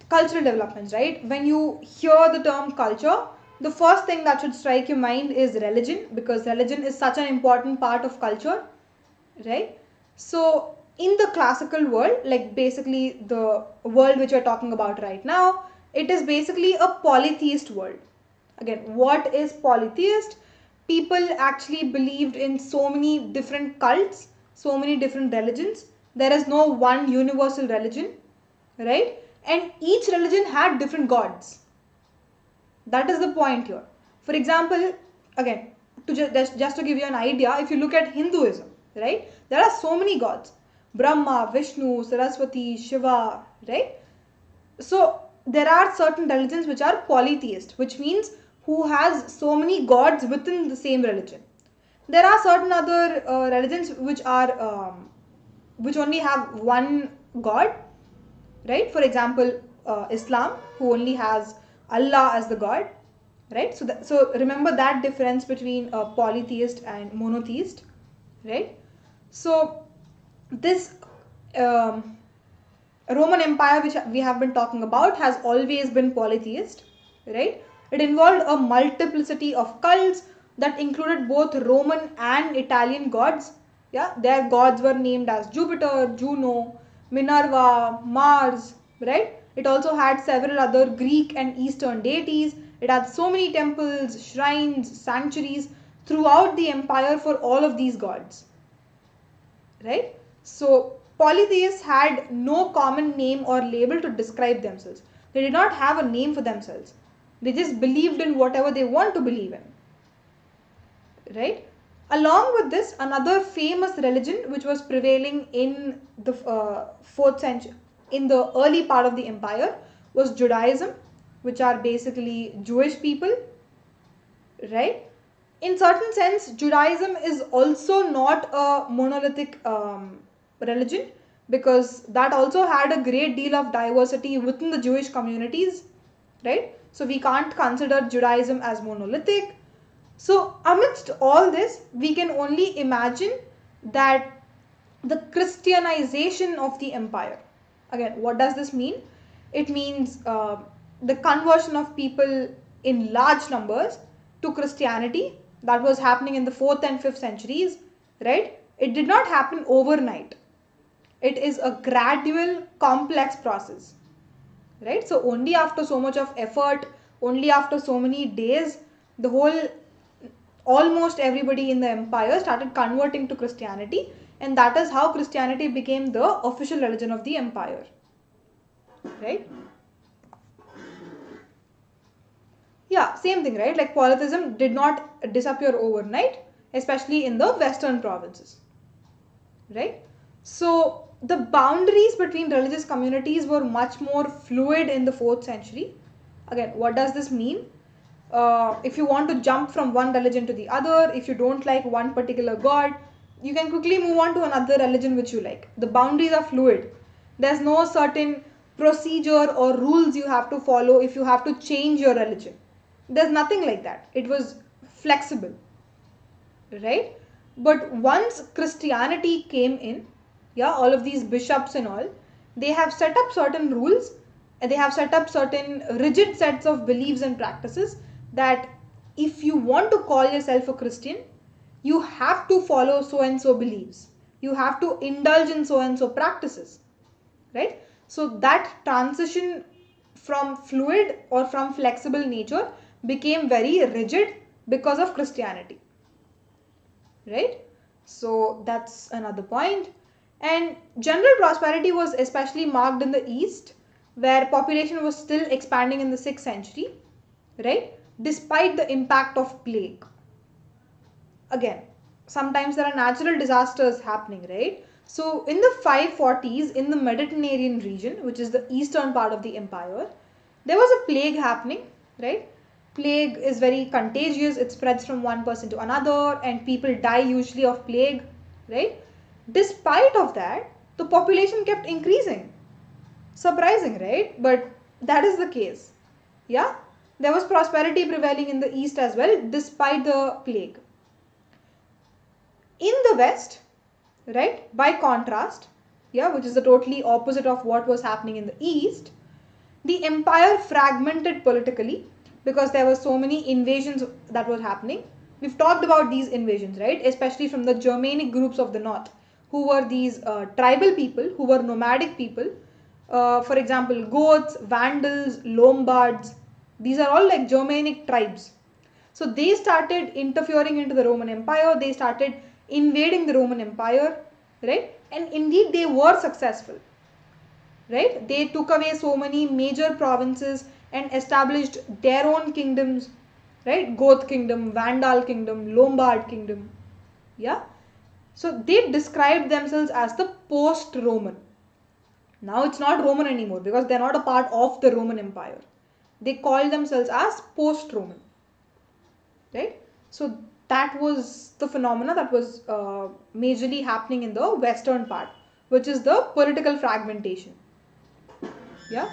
Cultural developments, right? When you hear the term culture, the first thing that should strike your mind is religion, because religion is such an important part of culture, right? So in the classical world, like basically the world which we're talking about right now, it is basically a polytheist world. Again, what is polytheist? People actually believed in so many different cults, so many different religions. There is no one universal religion, right? And each religion had different gods. That is the point here. For example, again, to just to give you an idea, if you look at Hinduism, right, there are so many gods: Brahma, Vishnu, Saraswati, Shiva, right? So there are certain religions which are polytheist, which means who has so many gods within the same religion. There are certain other religions which only have one god, right? For example, Islam, who only has Allah as the god, right? So remember that difference between polytheist and monotheist, right? So this um, Roman Empire, which we have been talking about, has always been polytheist, right? It involved a multiplicity of cults that included both Roman and Italian gods. Yeah, their gods were named as Jupiter, Juno, Minerva, Mars, right? It also had several other Greek and Eastern deities. It had so many temples, shrines, sanctuaries throughout the empire for all of these gods, right? So polytheists had no common name or label to describe themselves. They did not have a name for themselves. They just believed in whatever they want to believe in, right? Along with this, another famous religion which was prevailing in the 4th century, in the early part of the empire, was Judaism, which are basically Jewish people, right? In certain sense, Judaism is also not a monolithic religion, because that also had a great deal of diversity within the Jewish communities, right? So we can't consider Judaism as monolithic. So amidst all this, we can only imagine that the Christianization of the empire. Again, what does this mean? It means the conversion of people in large numbers to Christianity that was happening in the 4th and 5th centuries, right? It did not happen overnight. It is a gradual, complex process, right? So only after so much of effort, only after so many days, the whole, almost everybody in the empire started converting to Christianity, and that is how Christianity became the official religion of the empire, right? Yeah, same thing, right? Like polytheism did not disappear overnight, especially in the western provinces, right? So the boundaries between religious communities were much more fluid in the 4th century. Again, what does this mean? If you want to jump from one religion to the other, if you don't like one particular god, you can quickly move on to another religion which you like. The boundaries are fluid. There's no certain procedure or rules you have to follow if you have to change your religion. There's nothing like that. It was flexible, right? But once Christianity came in, yeah, all of these bishops and all, they have set up certain rules, and they have set up certain rigid sets of beliefs and practices that if you want to call yourself a Christian, you have to follow so and so beliefs. You have to indulge in so and so practices, right? So that transition from fluid or from flexible nature became very rigid because of Christianity, right? So that's another point. And general prosperity was especially marked in the east, where population was still expanding in the 6th century, right? Despite the impact of plague. Again, sometimes there are natural disasters happening, right? So in the 540s, in the Mediterranean region, which is the eastern part of the empire, there was a plague happening, right? Plague is very contagious. It spreads from one person to another, and people die usually of plague, right? Despite of that, the population kept increasing. Surprising, right? But that is the case. Yeah, there was prosperity prevailing in the east as well, despite the plague. In the west, right, by contrast, yeah, which is the totally opposite of what was happening in the east, the empire fragmented politically because there were so many invasions that were happening. We've talked about these invasions, right? Especially from the Germanic groups of the north, who were these tribal people, who were nomadic people. For example, Goths, Vandals, Lombards. These are all like Germanic tribes. So they started interfering into the Roman Empire. They started invading the Roman Empire, right? And indeed they were successful, right? They took away so many major provinces and established their own kingdoms, right? Goth kingdom, Vandal kingdom, Lombard kingdom, yeah. So they described themselves as the post-Roman. Now it's not Roman anymore because they're not a part of the Roman Empire. They call themselves as post-Roman, right? So that was the phenomena that was majorly happening in the western part, which is the political fragmentation. Yeah.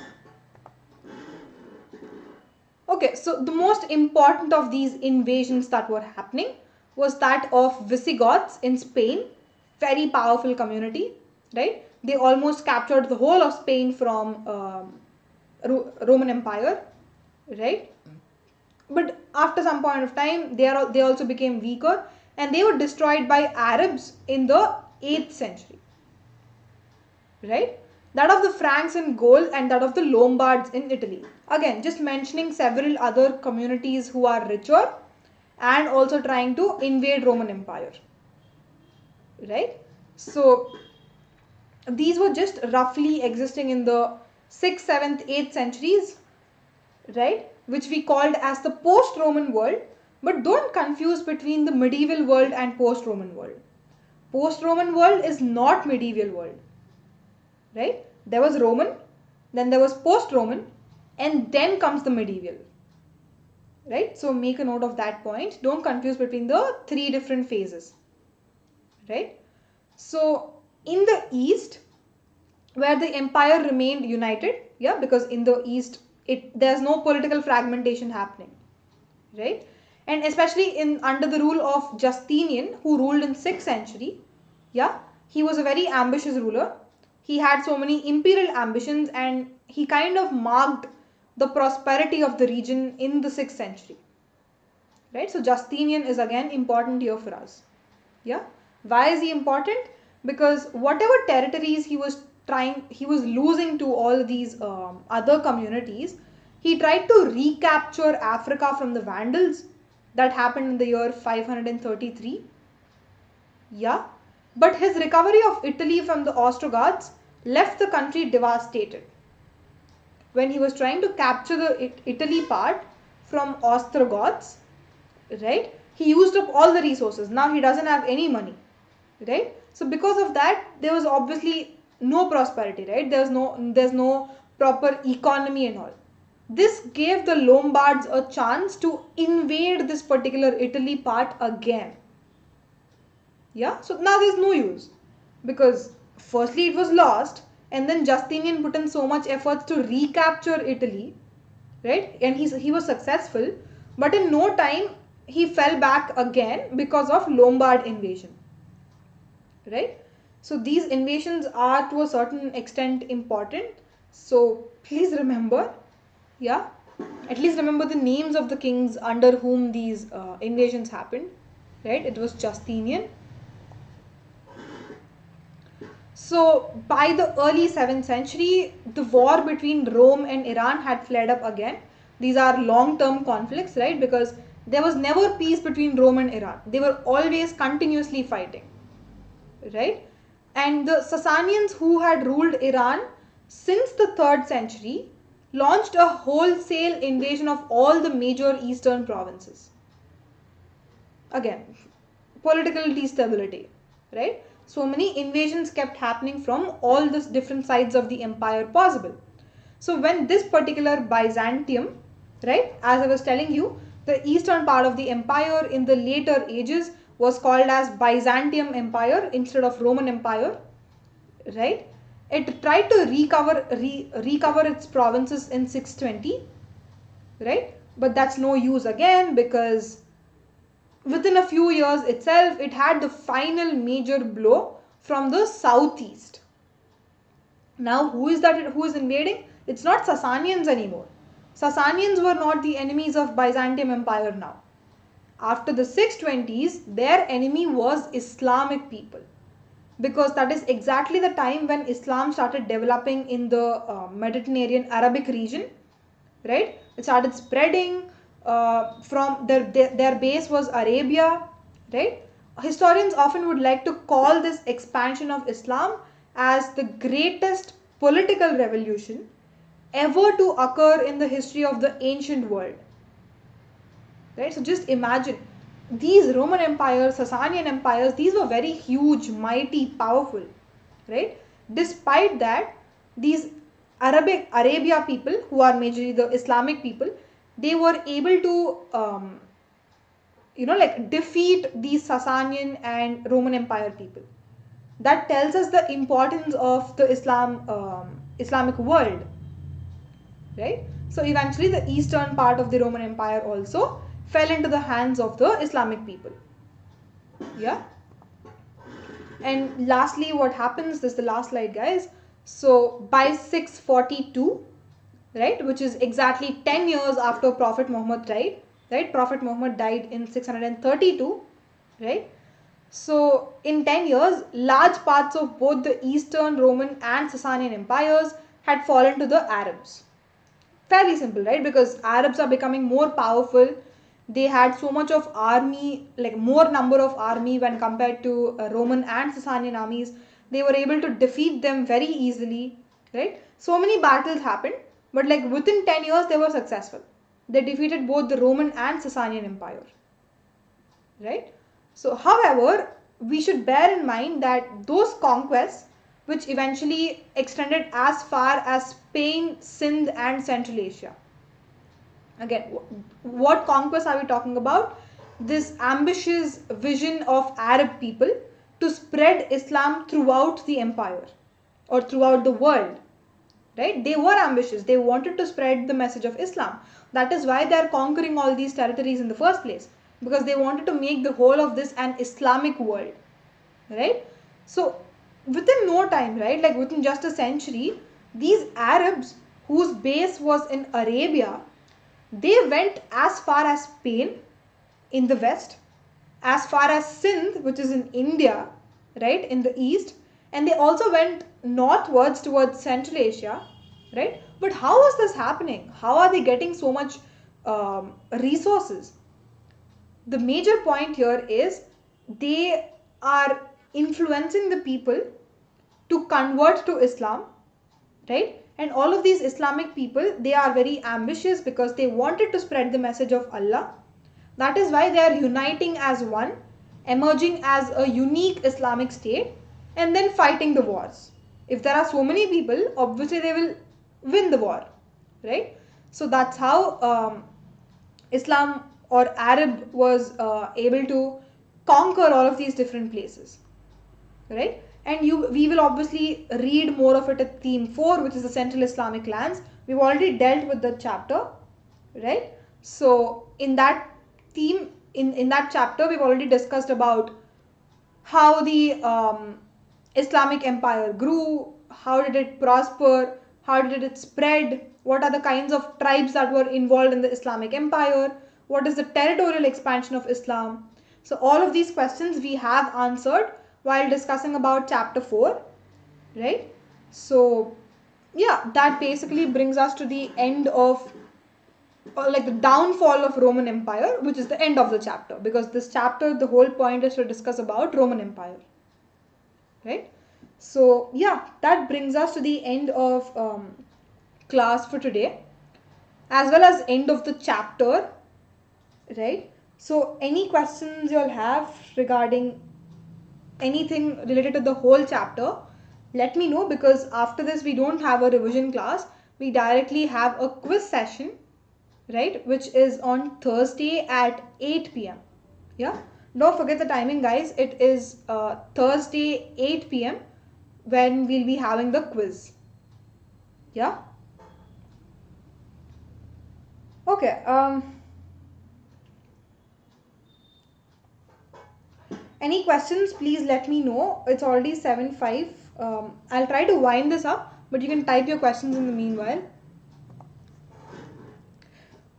Okay, so the most important of these invasions that were happening was that of Visigoths in Spain, very powerful community, right? They almost captured the whole of Spain from Roman Empire, right? But after some point of time, they also became weaker, and they were destroyed by Arabs in the 8th century, right? That of the Franks in Gaul and that of the Lombards in Italy. Again, just mentioning several other communities who are richer and also trying to invade Roman Empire, right? So these were just roughly existing in the 6th, 7th, 8th centuries, right? Which we called as the post-Roman world. But don't confuse between the medieval world and post-Roman world. Post-Roman world is not medieval world, right? There was Roman, then there was post-Roman, and then comes the medieval, right? So make a note of that point. Don't confuse between the 3 different phases, right? So in the East, where the empire remained united, yeah, because in the East there's no political fragmentation happening, right? And especially under the rule of Justinian, who ruled in 6th century, yeah, he was a very ambitious ruler. He had so many imperial ambitions, and he kind of marked the prosperity of the region in the 6th century, right? So Justinian is again important here for us, yeah. Why is he important? Because whatever territories he was losing to all these other communities, he tried to recapture Africa from the Vandals. That happened in the year 533, yeah. But his recovery of Italy from the Ostrogoths left the country devastated. When he was trying to capture the Italy part from Ostrogoths, right, he used up all the resources. Now he doesn't have any money, right? So because of that, there was obviously no prosperity, right? There's no proper economy and all. This gave the Lombards a chance to invade this particular Italy part again, yeah. So now there's no use, because firstly it was lost, and then Justinian put in so much efforts to recapture Italy, right? And he was successful, but in no time he fell back again because of Lombard invasion, right? So these invasions are to a certain extent important. So please remember, yeah, at least remember the names of the kings under whom these invasions happened, right? It was Justinian. So by the early 7th century, the war between Rome and Iran had flared up again. These are long-term conflicts, right? Because there was never peace between Rome and Iran. They were always continuously fighting, right? And the Sasanians, who had ruled Iran since the 3rd century, launched a wholesale invasion of all the major eastern provinces. Again, political instability, right? So many invasions kept happening from all the different sides of the empire possible. So when this particular Byzantium, right, as I was telling you, the eastern part of the empire in the later ages was called as Byzantium Empire instead of Roman Empire, right? It tried to recover its provinces in 620, right? But that's no use again, because within a few years itself, it had the final major blow from the southeast. Now, who is invading? It's not Sasanians anymore. Sasanians were not the enemies of Byzantium Empire now. After the 620s, their enemy was Islamic people, because that is exactly the time when Islam started developing in the Mediterranean Arabic region, right? It started spreading from their base was Arabia, right? Historians often would like to call this expansion of Islam as the greatest political revolution ever to occur in the history of the ancient world, right? So just imagine, these Roman empires, Sasanian empires, these were very huge, mighty, powerful, right? Despite that, these Arabia people, who are majorly the Islamic people, they were able to defeat these Sasanian and Roman Empire people. That tells us the importance of the Islamic world, right? So eventually the eastern part of the Roman Empire also fell into the hands of the Islamic people, yeah. And lastly, what happens, this is the last slide, guys. So by 642, right, which is exactly 10 years after Prophet Muhammad died, right? Prophet Muhammad died in 632, right? So in 10 years, large parts of both the Eastern Roman and Sasanian empires had fallen to the Arabs. Fairly simple, right? Because Arabs are becoming more powerful. They had so much of army, like more number of army when compared to Roman and Sasanian armies. They were able to defeat them very easily, right? So many battles happened, but like within 10 years they were successful. They defeated both the Roman and Sasanian empire, right? So however, we should bear in mind that those conquests, which eventually extended as far as Spain, Sindh and Central Asia. Again, what conquest are we talking about? This ambitious vision of Arab people to spread Islam throughout the empire or throughout the world, right? They were ambitious. They wanted to spread the message of Islam. That is why they are conquering all these territories in the first place, because they wanted to make the whole of this an Islamic world, right? So within no time, right, like within just a century, these Arabs whose base was in Arabia, they went as far as Spain in the west, as far as Sindh, which is in India, right, in the east, and they also went northwards towards Central Asia, right? But how is this happening? How are they getting so much resources? The major point here is they are influencing the people to convert to Islam, right? And all of these Islamic people, they are very ambitious because they wanted to spread the message of Allah. That is why they are uniting as one, emerging as a unique Islamic state, and then fighting the wars. If there are so many people, obviously they will win the war, right? So that's how Islam or Arab was able to conquer all of these different places, right? And we will obviously read more of it at theme 4, which is the Central Islamic lands. We've already dealt with the chapter, right? So in that theme, in that chapter, we've already discussed about how the Islamic empire grew, how did it prosper, how did it spread, what are the kinds of tribes that were involved in the Islamic empire, what is the territorial expansion of Islam. So all of these questions we have answered while discussing about chapter 4, right? So yeah, that basically brings us to the end of like the downfall of Roman Empire, which is the end of the chapter, because this chapter, the whole point is to discuss about Roman Empire, right? So yeah, that brings us to the end of class for today, as well as end of the chapter, right? So any questions you'll have regarding anything related to the whole chapter, let me know, because after this we don't have a revision class. We directly have a quiz session, right, which is on Thursday at 8 p.m. Yeah, don't forget the timing, guys. It is Thursday 8 p.m. when we'll be having the quiz. Yeah, okay. Any questions, please let me know. It's already 7:05. I'll try to wind this up, but you can type your questions in the meanwhile.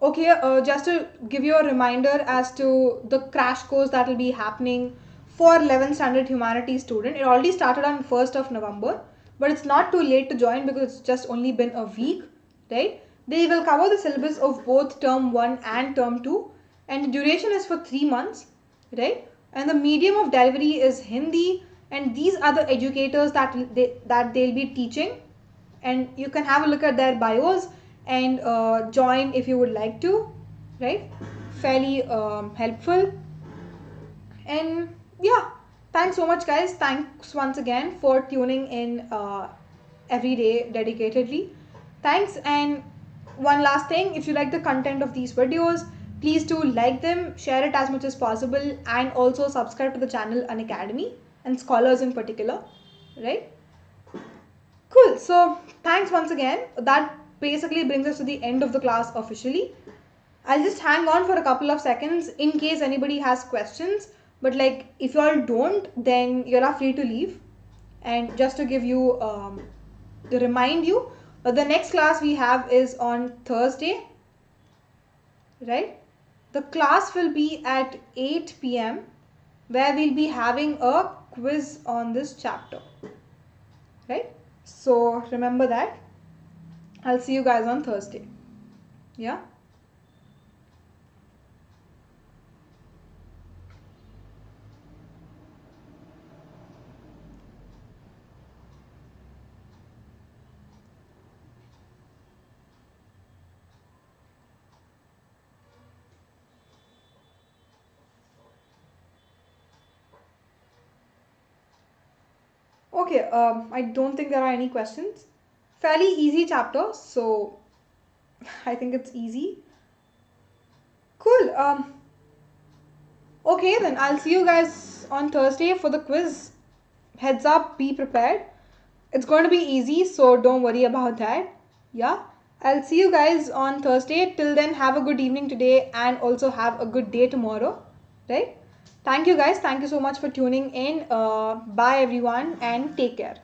Okay, just to give you a reminder as to the crash course that will be happening for 11th standard humanities student. It already started on 1st of November, but it's not too late to join because it's just only been a week, right? They will cover the syllabus of both term 1 and term 2, and the duration is for 3 months, right? And the medium of delivery is Hindi, and these are the educators that they'll be teaching, and you can have a look at their bios and join if you would like to, right? Fairly helpful. And yeah, thanks so much, guys. Thanks once again for tuning in every day dedicatedly. Thanks. And one last thing, if you like the content of these videos, please do like them, share it as much as possible, and also subscribe to the channel Unacademy and scholars in particular, right? Cool. So thanks once again. That basically brings us to the end of the class officially. I'll just hang on for a couple of seconds in case anybody has questions. But like if you all don't, then you are free to leave. And just to give you to remind you, the next class we have is on Thursday, right? The class will be at 8 p.m. where we'll be having a quiz on this chapter, right? So remember that. I'll see you guys on Thursday. Yeah. Okay, I don't think there are any questions. Fairly easy chapter, so I think it's easy. Cool. Okay, then I'll see you guys on Thursday for the quiz. Heads up, be prepared. It's going to be easy, so don't worry about that. Yeah. I'll see you guys on Thursday. Till then, have a good evening today and also have a good day tomorrow. Right? Thank you guys. Thank you so much for tuning in. Bye everyone and take care.